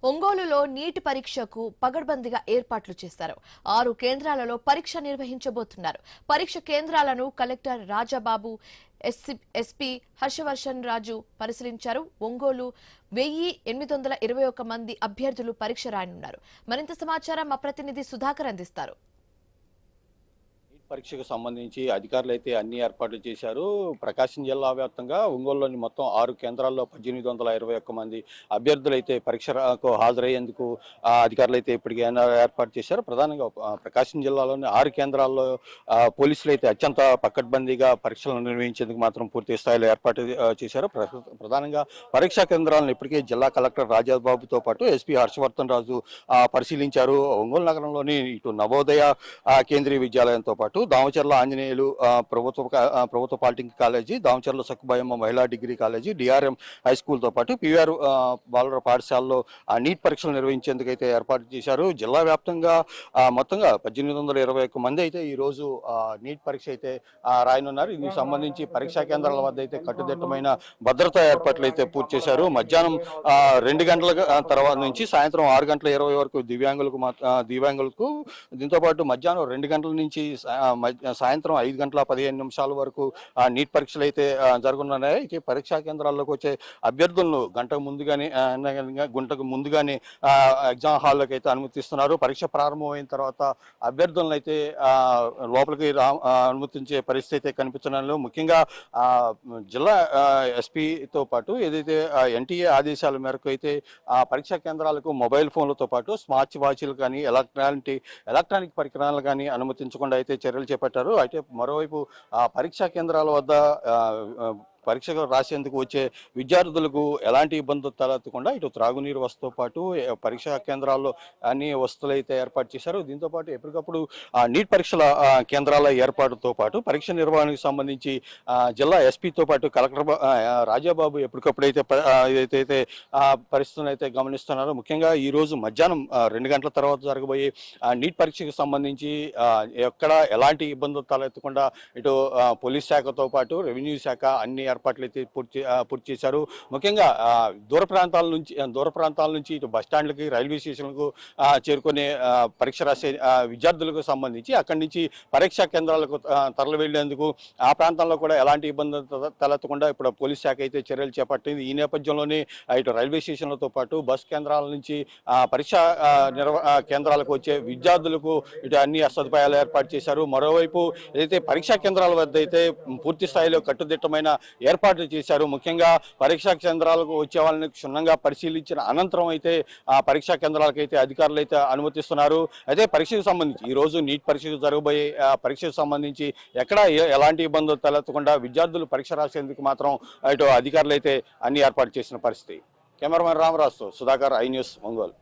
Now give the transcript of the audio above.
ఒంగోలులో నీటి పరీక్షకు పగడ్బందీగా ఏర్పాట్లు చేశారు. 6 కేంద్రాలలో పరీక్ష నిర్వహించబోతున్నారు. పరీక్ష కేంద్రాలను కలెక్టర్ రాజాబాబు, ఎస్పీ హర్షవర్ధన్ రాజు పరిశీలించారు. ఒంగోలు 1821 మంది అభ్యర్థులు పరీక్ష రాయనున్నారు. మరింత సమాచారం మా ప్రతినిధి సుధాకర్ అందిస్తారు. పరీక్షకు సంబంధించి అధికారులు అయితే అన్ని ఏర్పాట్లు చేశారు. ప్రకాశం జిల్లా వ్యాప్తంగా ఒంగోలులోని మొత్తం 6 కేంద్రాల్లో 1821 మంది అభ్యర్థులు అయితే పరీక్షకు హాజరయ్యేందుకు అధికారులు అయితే ఇప్పటికే ఏర్పాటు చేశారు. ప్రధానంగా ప్రకాశం జిల్లాలోని 6 కేంద్రాల్లో పోలీసులు అయితే అత్యంత పకడ్బందీగా పరీక్షలు నిర్వహించేందుకు మాత్రం పూర్తి స్థాయిలో ఏర్పాటు చేశారు. ప్రధానంగా పరీక్షా కేంద్రాలను ఇప్పటికే జిల్లా కలెక్టర్ రాజాబాబుతో పాటు ఎస్పీ హర్షవర్ధన్ రాజు పరిశీలించారు. ఒంగోలు నగరంలోని ఇటు నవోదయ కేంద్రీయ విద్యాలయంతో పాటు దామచర్ల ఆంజనేయులు ప్రభుత్వ పాలిటెక్నిక్ కాలేజీ, దామచర్ల సక్కుబాయమ్మ మహిళా డిగ్రీ కాలేజీ, డిఆర్ఎం హై స్కూల్తో పాటు పివిఆర్ బాలుర పాఠశాలలో నీట్ పరీక్షలు నిర్వహించేందుకు అయితే ఏర్పాటు చేశారు. జిల్లా వ్యాప్తంగా మొత్తంగా 1821 మంది అయితే ఈ రోజు నీట్ పరీక్ష అయితే రాయనున్నారు. దీనికి సంబంధించి పరీక్షా కేంద్రాల వద్ద అయితే కట్టుదిట్టమైన భద్రతా ఏర్పాట్లు అయితే పూర్తి చేశారు. మధ్యాహ్నం 2 గంటల తర్వాత నుంచి సాయంత్రం 6:20 వరకు దివ్యాంగులకు, దీంతో పాటు మధ్యాహ్నం 2 గంటల నుంచి సాయంత్రం 5:15 వరకు నీట్ పరీక్షలు అయితే జరగనున్నాయి. అయితే పరీక్షా కేంద్రాల్లోకి వచ్చే అభ్యర్థులను గంటకు ముందుగానే ఎగ్జామ్ హాల్లోకి అయితే అనుమతిస్తున్నారు. పరీక్ష ప్రారంభమైన తర్వాత అభ్యర్థులను అయితే లోపలికి అనుమతించే పరిస్థితి అయితే కనిపించడంలో ముఖ్యంగా జిల్లా ఎస్పీతో పాటు ఏదైతే ఎన్టీఏ ఆదేశాల మేరకు అయితే పరీక్షా కేంద్రాలకు మొబైల్ ఫోన్లతో పాటు స్మార్ట్ వాచీలు కానీ ఎలక్ట్రానిక్ పరికరాలు కానీ అనుమతించకుండా అయితే చర్యలు చేపట్టారు. అయితే మరోవైపు పరీక్షా కేంద్రాల వద్ద పరీక్షలు రాసేందుకు వచ్చే విద్యార్థులకు ఎలాంటి ఇబ్బందులు తలెత్తకుండా ఇటు త్రాగునీరు వస్తుతో పాటు పరీక్షా కేంద్రాల్లో అన్ని వస్తువులు అయితే ఏర్పాటు చేశారు. దీంతో పాటు ఎప్పటికప్పుడు నీట్ పరీక్షల కేంద్రాల ఏర్పాటుతో పాటు పరీక్ష నిర్వహణకు సంబంధించి జిల్లా ఎస్పీతో పాటు కలెక్టర్ రాజాబాబు ఎప్పటికప్పుడైతే ఏదైతే పరిస్థితులను అయితే గమనిస్తున్నారు. ముఖ్యంగా ఈ రోజు మధ్యాహ్నం 2 గంటల తర్వాత జరగబోయే నీట్ పరీక్షకు సంబంధించి ఎక్కడ ఎలాంటి ఇబ్బందులు తలెత్తకుండా ఇటు పోలీస్ శాఖతో పాటు రెవెన్యూ శాఖ అన్ని ఏర్పాట్లు అయితే పూర్తి చేశారు. ముఖ్యంగా దూర ప్రాంతాల నుంచి ఇటు బస్టాండ్లకి, రైల్వే స్టేషన్లకు చేరుకునే పరీక్ష రాసే విద్యార్థులకు సంబంధించి అక్కడి నుంచి పరీక్షా కేంద్రాలకు తరలి వెళ్లేందుకు ఆ ప్రాంతంలో కూడా ఎలాంటి ఇబ్బందులు తలెత్తకుండా ఇప్పుడు పోలీస్ శాఖ అయితే చర్యలు చేపట్టింది. ఈ నేపథ్యంలోనే ఇటు రైల్వే స్టేషన్లతో పాటు బస్ కేంద్రాల నుంచి పరీక్షా కేంద్రాలకు వచ్చే విద్యార్థులకు ఇటు అన్ని సదుపాయాలు ఏర్పాటు చేశారు. మరోవైపు ఏదైతే పరీక్షా కేంద్రాల వద్ద అయితే పూర్తి స్థాయిలో కట్టుదిట్టమైన ఏర్పాట్లు చేశారు. ముఖ్యంగా పరీక్షా కేంద్రాలకు వచ్చే వాళ్ళని క్షుణ్ణంగా పరిశీలించిన అనంతరం అయితే పరీక్షా కేంద్రాలకు అయితే అధికారులు అయితే అనుమతిస్తున్నారు. అయితే పరీక్షకు సంబంధించి ఈ రోజు నీట్ పరీక్షకు జరగబోయే పరీక్షకు సంబంధించి ఎక్కడ ఎలాంటి ఇబ్బందులు తలెత్తకుండా విద్యార్థులు పరీక్ష రాసేందుకు మాత్రం ఇటు అధికారులు అయితే అన్ని ఏర్పాటు చేసిన పరిస్థితి. కెమెరామెన్ రామరాజుతో సుధాకర్, ఐ న్యూస్, ఒంగోలు.